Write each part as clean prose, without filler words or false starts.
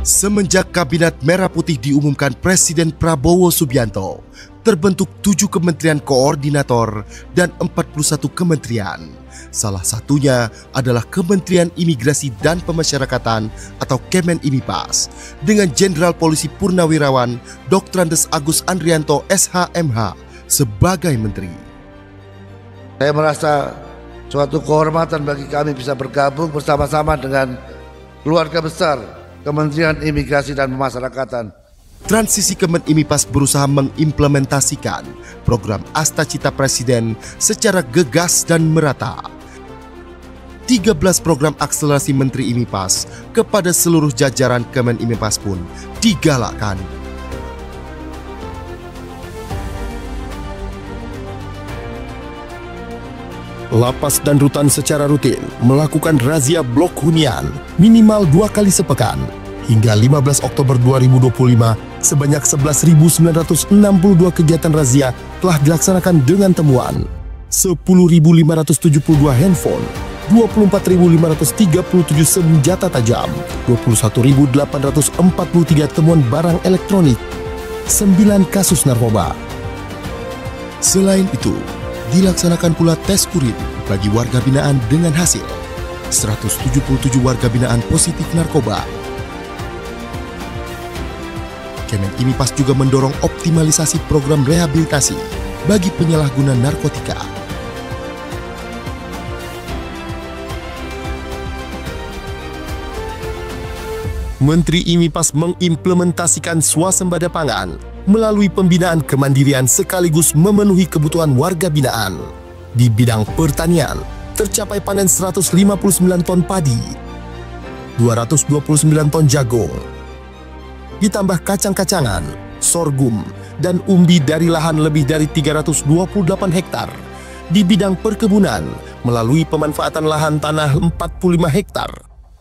Semenjak Kabinet Merah Putih diumumkan Presiden Prabowo Subianto, terbentuk 7 kementerian koordinator dan 41 kementerian. Salah satunya adalah Kementerian Imigrasi dan Pemasyarakatan atau Kemenimipas dengan Jenderal Polisi Purnawirawan Dr. Andes Agus Andrianto SH.MH sebagai Menteri. Saya merasa suatu kehormatan bagi kami bisa bergabung bersama-sama dengan keluarga besar Kementerian Imigrasi dan Pemasyarakatan. Transisi Kemenimipas berusaha mengimplementasikan program Astacita Presiden secara gegas dan merata. 13 program akselerasi Menteri Imipas kepada seluruh jajaran Kemenimipas pun digalakkan. Lapas dan rutan secara rutin melakukan razia blok hunian minimal 2 kali sepekan. Hingga 15 Oktober 2025, sebanyak 11.962 kegiatan razia telah dilaksanakan dengan temuan 10.572 handphone, 24.537 senjata tajam, 21.843 temuan barang elektronik, 9 kasus narkoba. Selain itu, dilaksanakan pula tes urin bagi warga binaan dengan hasil 177 warga binaan positif narkoba. Kemenimipas juga mendorong optimalisasi program rehabilitasi bagi penyalahguna narkotika. Menteri Imipas mengimplementasikan swasembada pangan melalui pembinaan kemandirian sekaligus memenuhi kebutuhan warga binaan. Di bidang pertanian, tercapai panen 159 ton padi, 229 ton jagung, ditambah kacang-kacangan, sorghum, dan umbi dari lahan lebih dari 328 hektar. Di bidang perkebunan, melalui pemanfaatan lahan tanah 45 hektar,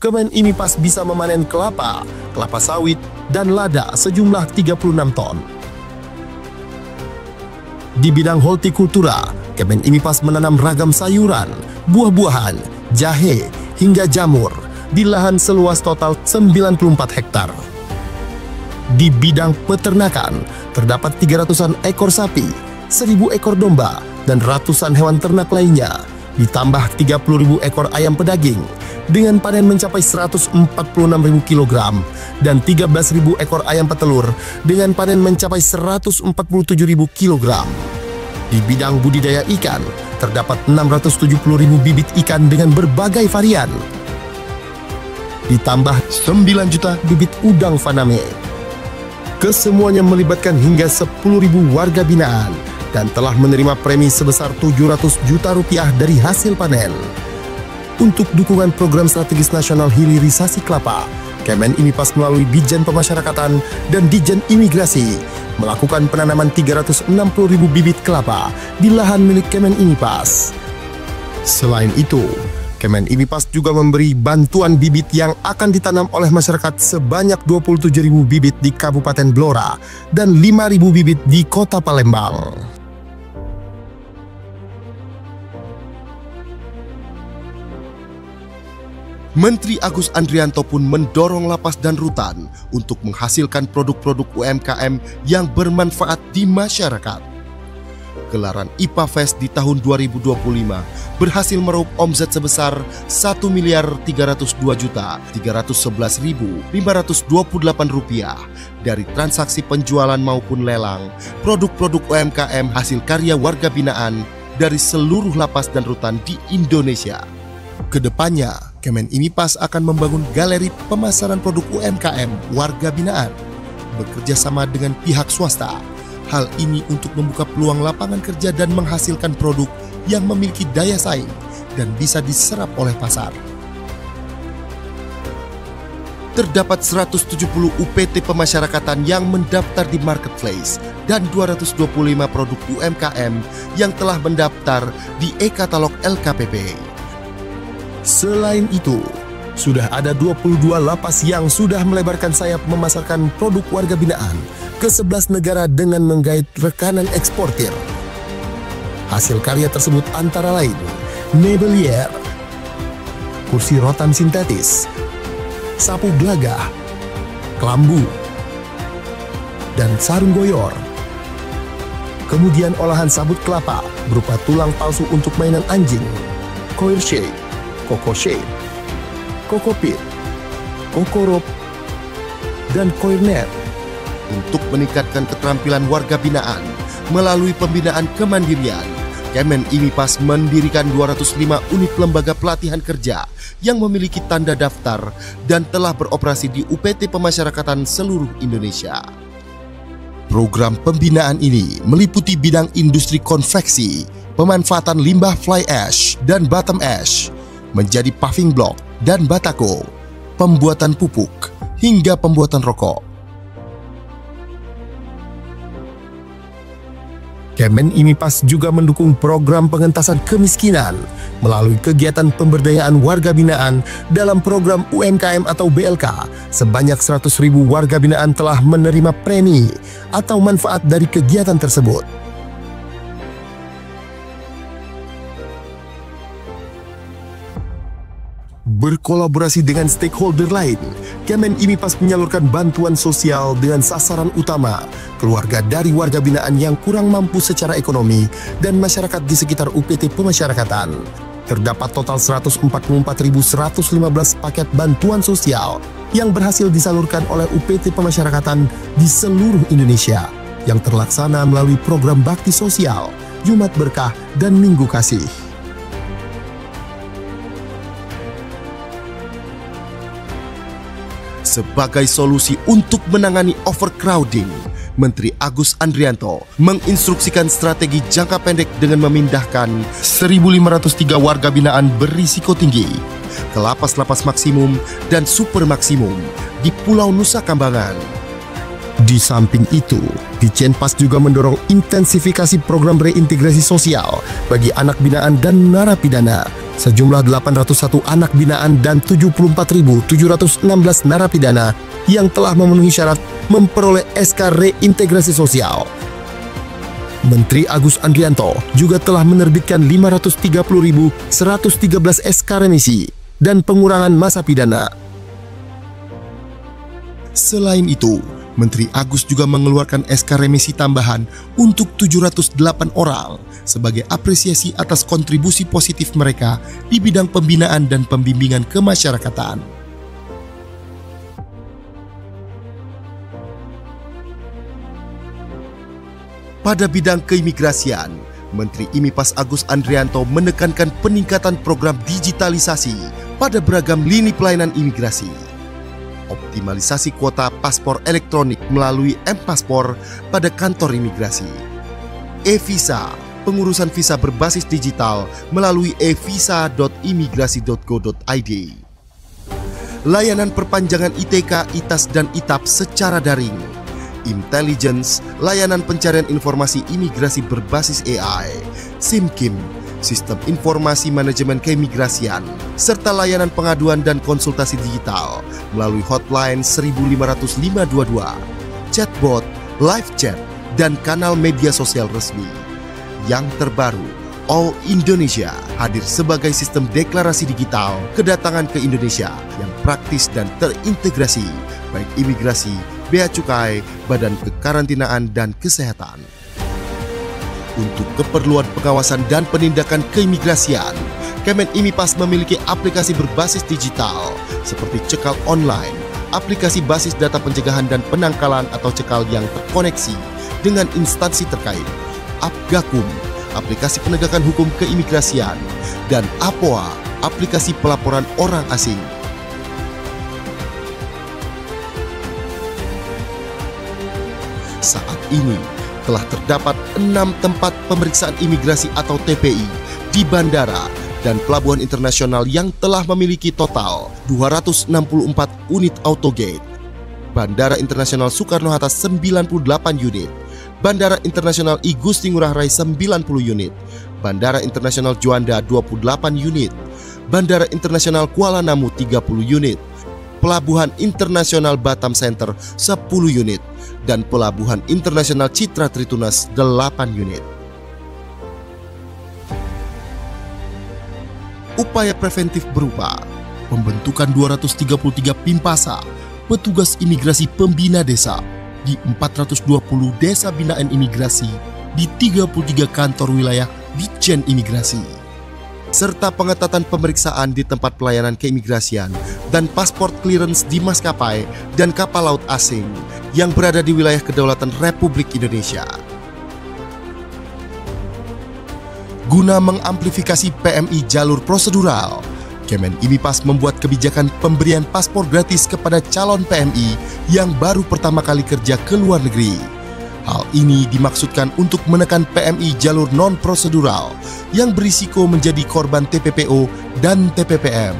Kemenimipas bisa memanen kelapa, kelapa sawit, dan lada sejumlah 36 ton. Di bidang hortikultura, Kemenimipas menanam ragam sayuran, buah-buahan, jahe, hingga jamur di lahan seluas total 94 hektar. Di bidang peternakan, terdapat 300-an ekor sapi, 1.000 ekor domba, dan ratusan hewan ternak lainnya, ditambah 30.000 ekor ayam pedaging, dengan panen mencapai 146.000 kg, dan 13.000 ekor ayam petelur, dengan panen mencapai 147.000 kg. Di bidang budidaya ikan, terdapat 670.000 bibit ikan dengan berbagai varian, ditambah 9 juta bibit udang faname. Kesemuanya melibatkan hingga 10.000 warga binaan dan telah menerima premi sebesar 700 juta rupiah dari hasil panen. Untuk dukungan program strategis nasional hilirisasi kelapa, Kemenimipas melalui Ditjen Pemasyarakatan dan Ditjen Imigrasi melakukan penanaman 360.000 bibit kelapa di lahan milik Kemenimipas. Selain itu, Kemenimipas juga memberi bantuan bibit yang akan ditanam oleh masyarakat sebanyak 27.000 bibit di Kabupaten Blora dan 5.000 bibit di Kota Palembang. Menteri Agus Andrianto pun mendorong lapas dan rutan untuk menghasilkan produk-produk UMKM yang bermanfaat di masyarakat. Gelaran IPA Fest di tahun 2025 berhasil meraup omzet sebesar Rp1.302.311.528 dari transaksi penjualan maupun lelang produk-produk UMKM hasil karya warga binaan dari seluruh lapas dan rutan di Indonesia. Kedepannya, Kemenimipas akan membangun galeri pemasaran produk UMKM warga binaan bekerja sama dengan pihak swasta. Hal ini untuk membuka peluang lapangan kerja dan menghasilkan produk yang memiliki daya saing dan bisa diserap oleh pasar. Terdapat 170 UPT pemasyarakatan yang mendaftar di marketplace dan 225 produk UMKM yang telah mendaftar di e-katalog LKPP. Selain itu, sudah ada 22 lapas yang sudah melebarkan sayap memasarkan produk warga binaan ke 11 negara dengan menggait rekanan eksportir. Hasil karya tersebut antara lain Mebelier, kursi rotan sintetis, sapu gelagah, kelambu, dan sarung goyor. Kemudian olahan sabut kelapa berupa tulang palsu untuk mainan anjing, coir shade, coco shade, coco pit, coco rope, dan coir net. Untuk meningkatkan keterampilan warga binaan melalui pembinaan kemandirian, Kemen IMIPAS mendirikan 205 unit lembaga pelatihan kerja yang memiliki tanda daftar dan telah beroperasi di UPT Pemasyarakatan seluruh Indonesia. Program pembinaan ini meliputi bidang industri konveksi, pemanfaatan limbah fly ash dan bottom ash menjadi paving block dan batako, pembuatan pupuk, hingga pembuatan rokok. Kemen IMIPAS juga mendukung program pengentasan kemiskinan melalui kegiatan pemberdayaan warga binaan dalam program UMKM atau BLK. Sebanyak 100.000 warga binaan telah menerima premi atau manfaat dari kegiatan tersebut. Berkolaborasi dengan stakeholder lain, Kemen IMIPAS menyalurkan bantuan sosial dengan sasaran utama keluarga dari warga binaan yang kurang mampu secara ekonomi dan masyarakat di sekitar UPT Pemasyarakatan. Terdapat total 144.115 paket bantuan sosial yang berhasil disalurkan oleh UPT Pemasyarakatan di seluruh Indonesia yang terlaksana melalui program bakti sosial, Jumat Berkah, dan Minggu Kasih. Sebagai solusi untuk menangani overcrowding, Menteri Agus Andrianto menginstruksikan strategi jangka pendek dengan memindahkan 1.503 warga binaan berisiko tinggi ke lapas-lapas maksimum dan super maksimum di Pulau Nusa Kambangan. Di samping itu, Ditjenpas juga mendorong intensifikasi program reintegrasi sosial bagi anak binaan dan narapidana. Sejumlah 801 anak binaan dan 74.716 narapidana yang telah memenuhi syarat memperoleh SK reintegrasi sosial. Menteri Agus Andrianto juga telah menerbitkan 530.113 SK remisi dan pengurangan masa pidana. Selain itu, Menteri Agus juga mengeluarkan SK remisi tambahan untuk 708 orang sebagai apresiasi atas kontribusi positif mereka di bidang pembinaan dan pembimbingan kemasyarakatan. Pada bidang keimigrasian, Menteri IMIPAS Agus Andrianto menekankan peningkatan program digitalisasi pada beragam lini pelayanan imigrasi. Optimalisasi kuota paspor elektronik melalui M-Paspor pada kantor imigrasi. E-Visa, pengurusan visa berbasis digital melalui evisa.imigrasi.go.id. Layanan perpanjangan ITK, ITAS, dan ITAP secara daring. Intelligence, layanan pencarian informasi imigrasi berbasis AI. SIMKIM, sistem informasi manajemen keimigrasian, serta layanan pengaduan dan konsultasi digital melalui hotline 1505522, chatbot, live chat, dan kanal media sosial resmi. Yang terbaru, All Indonesia hadir sebagai sistem deklarasi digital kedatangan ke Indonesia yang praktis dan terintegrasi, baik imigrasi, bea cukai, badan kekarantinaan, dan kesehatan. Untuk keperluan pengawasan dan penindakan keimigrasian, Kemen IMIPAS memiliki aplikasi berbasis digital seperti cekal online, aplikasi basis data pencegahan dan penangkalan atau cekal yang terkoneksi dengan instansi terkait, Apgakum, aplikasi penegakan hukum keimigrasian, dan APOA, aplikasi pelaporan orang asing. Saat ini, telah terdapat 6 tempat pemeriksaan imigrasi atau TPI di bandara dan pelabuhan internasional yang telah memiliki total 264 unit autogate. Bandara Internasional Soekarno-Hatta 98 unit, Bandara Internasional I Gusti Ngurah Rai 90 unit, Bandara Internasional Juanda 28 unit, Bandara Internasional Kuala Namu 30 unit, Pelabuhan Internasional Batam Center 10 unit, dan Pelabuhan Internasional Citra Tritunas 8 unit. Upaya preventif berupa pembentukan 233 Pimpasa, petugas imigrasi pembina desa di 420 desa binaan imigrasi di 33 kantor wilayah Ditjen Imigrasi, serta pengetatan pemeriksaan di tempat pelayanan keimigrasian dan pasport clearance di maskapai dan kapal laut asing yang berada di wilayah kedaulatan Republik Indonesia. Guna mengamplifikasi PMI jalur prosedural, Kemen IMIPAS membuat kebijakan pemberian paspor gratis kepada calon PMI yang baru pertama kali kerja ke luar negeri. Hal ini dimaksudkan untuk menekan PMI jalur non-prosedural yang berisiko menjadi korban TPPO dan TPPM.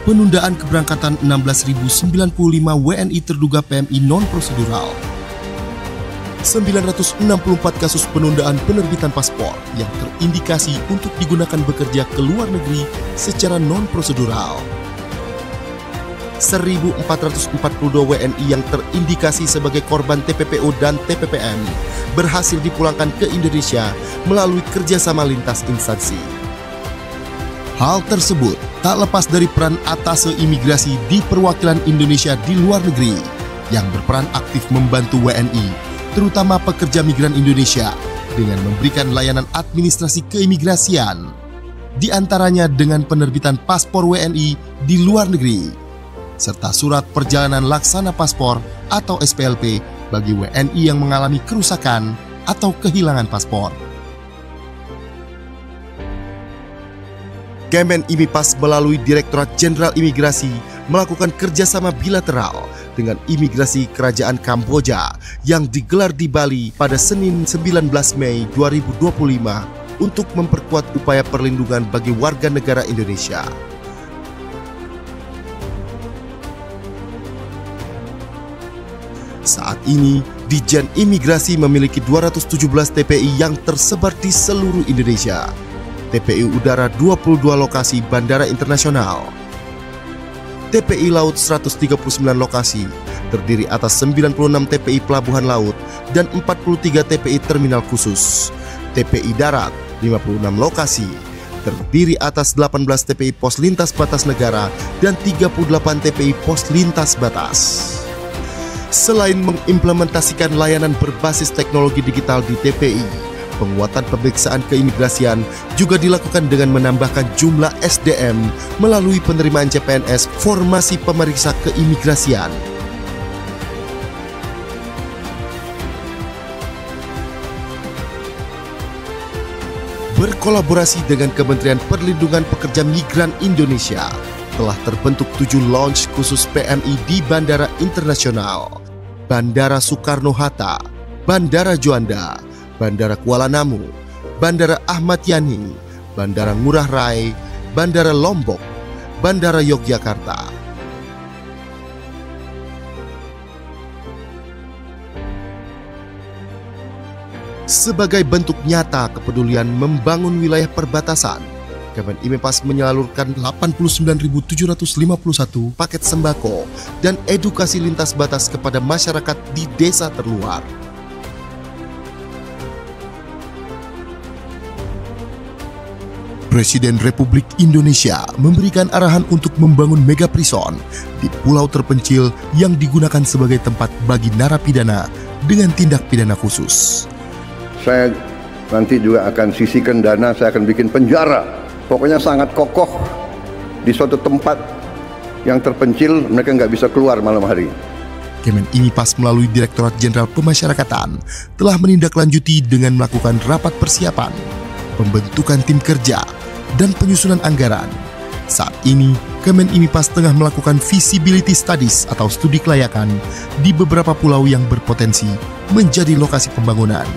Penundaan keberangkatan 16.095 WNI terduga PMI non-prosedural. 964 kasus penundaan penerbitan paspor yang terindikasi untuk digunakan bekerja ke luar negeri secara non-prosedural. 1.442 WNI yang terindikasi sebagai korban TPPO dan TPPM berhasil dipulangkan ke Indonesia melalui kerjasama lintas instansi. Hal tersebut tak lepas dari peran atase imigrasi di perwakilan Indonesia di luar negeri yang berperan aktif membantu WNI, terutama pekerja migran Indonesia, dengan memberikan layanan administrasi keimigrasian, di antaranya dengan penerbitan paspor WNI di luar negeri, serta surat perjalanan laksana paspor atau SPLP bagi WNI yang mengalami kerusakan atau kehilangan paspor. Kemen IMIPAS melalui Direktorat Jenderal Imigrasi melakukan kerjasama bilateral dengan Imigrasi Kerajaan Kamboja yang digelar di Bali pada Senin 19 Mei 2025 untuk memperkuat upaya perlindungan bagi warga negara Indonesia. Saat ini, Ditjen Imigrasi memiliki 217 TPI yang tersebar di seluruh Indonesia. TPI Udara 22 lokasi Bandara Internasional. TPI Laut 139 lokasi, terdiri atas 96 TPI Pelabuhan Laut dan 43 TPI Terminal Khusus. TPI Darat 56 lokasi, terdiri atas 18 TPI Pos Lintas Batas Negara dan 38 TPI Pos Lintas Batas. Selain mengimplementasikan layanan berbasis teknologi digital di TPI, penguatan pemeriksaan keimigrasian juga dilakukan dengan menambahkan jumlah SDM melalui penerimaan CPNS formasi pemeriksa keimigrasian. Berkolaborasi dengan Kementerian Perlindungan Pekerja Migran Indonesia, telah terbentuk 7 launch khusus PMI di Bandara Internasional, Bandara Soekarno-Hatta, Bandara Juanda, Bandara Kuala Namu, Bandara Ahmad Yani, Bandara Ngurah Rai, Bandara Lombok, Bandara Yogyakarta. Sebagai bentuk nyata kepedulian membangun wilayah perbatasan, Kemen IMIPAS menyalurkan 89.751 paket sembako dan edukasi lintas batas kepada masyarakat di desa terluar. Presiden Republik Indonesia memberikan arahan untuk membangun mega prison di pulau terpencil yang digunakan sebagai tempat bagi narapidana dengan tindak pidana khusus. Saya nanti juga akan sisihkan dana, saya akan bikin penjara. Pokoknya sangat kokoh di suatu tempat yang terpencil, mereka nggak bisa keluar malam hari. Kemen IMIPAS melalui Direktorat Jenderal Pemasyarakatan telah menindaklanjuti dengan melakukan rapat persiapan, pembentukan tim kerja, dan penyusunan anggaran. Saat ini, Kemen IMIPAS tengah melakukan feasibility studies atau studi kelayakan di beberapa pulau yang berpotensi menjadi lokasi pembangunan.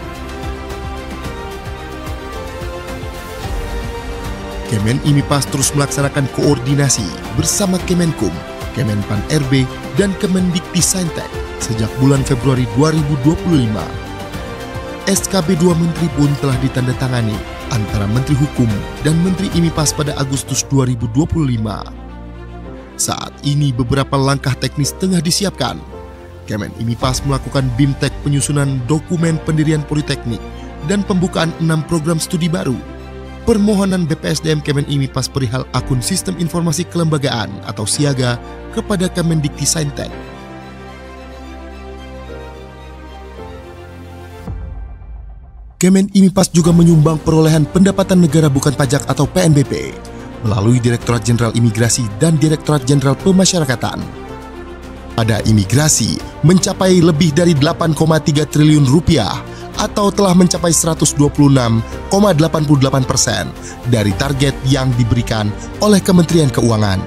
Kemen IMIPAS terus melaksanakan koordinasi bersama Kemenkum, Kemenpan RB, dan Kemendikti-Saintek sejak bulan Februari 2025. SKB 2 Menteri pun telah ditandatangani antara Menteri Hukum dan Menteri IMIPAS pada Agustus 2025. Saat ini beberapa langkah teknis tengah disiapkan. Kemen IMIPAS melakukan BIMTEK penyusunan dokumen pendirian politeknik dan pembukaan 6 program studi baru. permohonan BPSDM Kemenimipas perihal akun Sistem Informasi Kelembagaan atau Siaga kepada Kemendikti-Saintek. Kemenimipas juga menyumbang perolehan pendapatan negara bukan pajak atau PNBP melalui Direktorat Jenderal Imigrasi dan Direktorat Jenderal Pemasyarakatan. Pada imigrasi mencapai lebih dari 8,3 triliun rupiah atau telah mencapai 126,88% dari target yang diberikan oleh Kementerian Keuangan,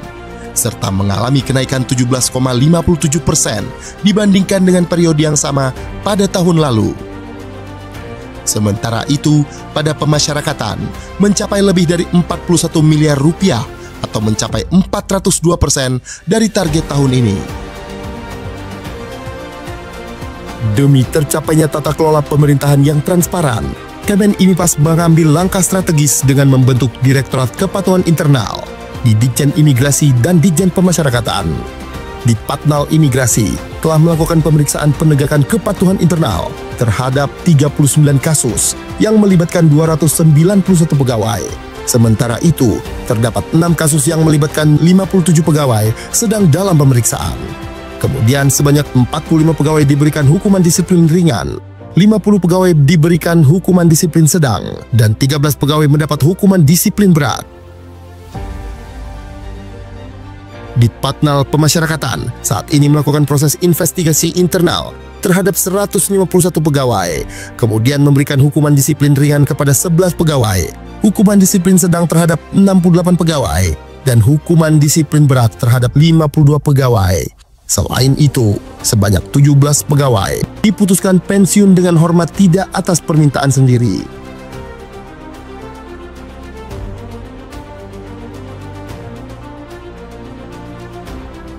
serta mengalami kenaikan 17,57% dibandingkan dengan periode yang sama pada tahun lalu. Sementara itu, pada pemasyarakatan mencapai lebih dari 41 miliar rupiah atau mencapai 402% dari target tahun ini. Demi tercapainya tata kelola pemerintahan yang transparan, Kemenimipas mengambil langkah strategis dengan membentuk Direktorat Kepatuhan Internal di Ditjen Imigrasi dan Ditjen Pemasyarakatan. Ditpatnal Imigrasi telah melakukan pemeriksaan penegakan kepatuhan internal terhadap 39 kasus yang melibatkan 291 pegawai. Sementara itu, terdapat 6 kasus yang melibatkan 57 pegawai sedang dalam pemeriksaan. Kemudian sebanyak 45 pegawai diberikan hukuman disiplin ringan, 50 pegawai diberikan hukuman disiplin sedang, dan 13 pegawai mendapat hukuman disiplin berat. Ditpatnal Pemasyarakatan saat ini melakukan proses investigasi internal terhadap 151 pegawai, kemudian memberikan hukuman disiplin ringan kepada 11 pegawai, hukuman disiplin sedang terhadap 68 pegawai, dan hukuman disiplin berat terhadap 52 pegawai. Selain itu, sebanyak 17 pegawai diputuskan pensiun dengan hormat tidak atas permintaan sendiri.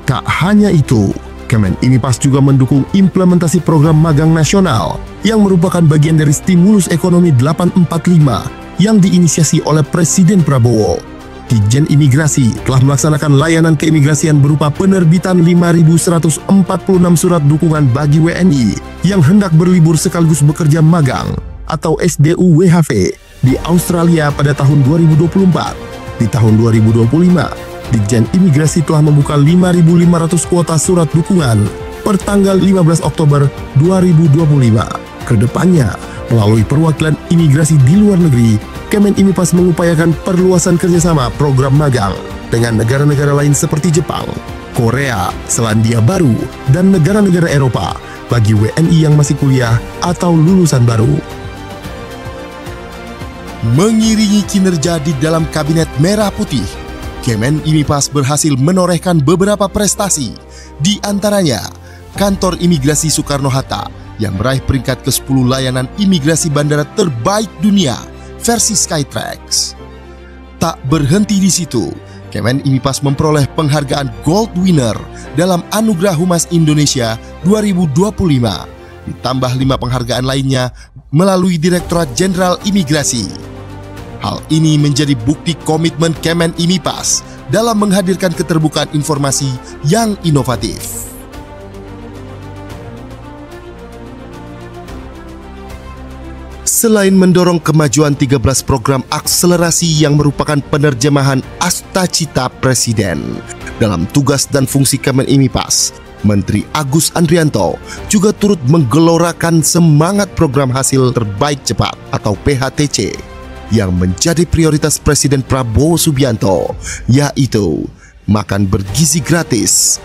Tak hanya itu, Kemenimipas juga mendukung implementasi program magang nasional yang merupakan bagian dari stimulus ekonomi 845 yang diinisiasi oleh Presiden Prabowo. Ditjen Imigrasi telah melaksanakan layanan keimigrasian berupa penerbitan 5.146 surat dukungan bagi WNI yang hendak berlibur sekaligus bekerja magang atau SDU-WHV di Australia pada tahun 2024. Di tahun 2025, Ditjen Imigrasi telah membuka 5.500 kuota surat dukungan per tanggal 15 Oktober 2025. Kedepannya, melalui perwakilan imigrasi di luar negeri, Kemenimipas mengupayakan perluasan kerjasama program magang dengan negara-negara lain seperti Jepang, Korea, Selandia Baru, dan negara-negara Eropa bagi WNI yang masih kuliah atau lulusan baru. Mengiringi kinerja di dalam Kabinet Merah Putih, Kemenimipas berhasil menorehkan beberapa prestasi, di antaranya Kantor Imigrasi Soekarno-Hatta yang meraih peringkat ke-10 layanan imigrasi bandara terbaik dunia versi Skytrax. Tak berhenti di situ, Kemenimipas memperoleh penghargaan Gold Winner dalam Anugerah Humas Indonesia 2025, ditambah 5 penghargaan lainnya melalui Direktorat Jenderal Imigrasi. Hal ini menjadi bukti komitmen Kemenimipas dalam menghadirkan keterbukaan informasi yang inovatif. Selain mendorong kemajuan 13 program akselerasi yang merupakan penerjemahan Astacita Presiden dalam tugas dan fungsi Kemenimipas, Menteri Agus Andrianto juga turut menggelorakan semangat program hasil terbaik cepat atau PHTC yang menjadi prioritas Presiden Prabowo Subianto, yaitu makan bergizi gratis,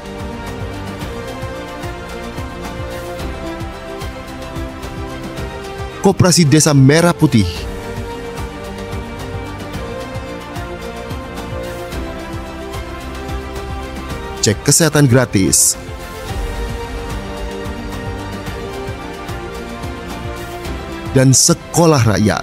Koperasi Desa Merah Putih, cek kesehatan gratis, dan sekolah rakyat.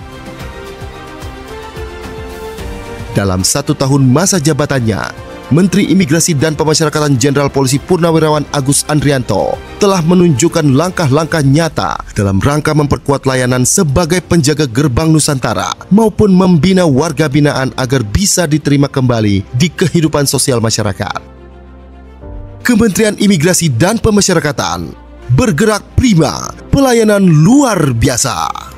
Dalam 1 tahun masa jabatannya, Menteri Imigrasi dan Pemasyarakatan Jenderal Polisi Purnawirawan Agus Andrianto telah menunjukkan langkah-langkah nyata dalam rangka memperkuat layanan sebagai penjaga gerbang Nusantara maupun membina warga binaan agar bisa diterima kembali di kehidupan sosial masyarakat. Kementerian Imigrasi dan Pemasyarakatan bergerak prima, pelayanan luar biasa.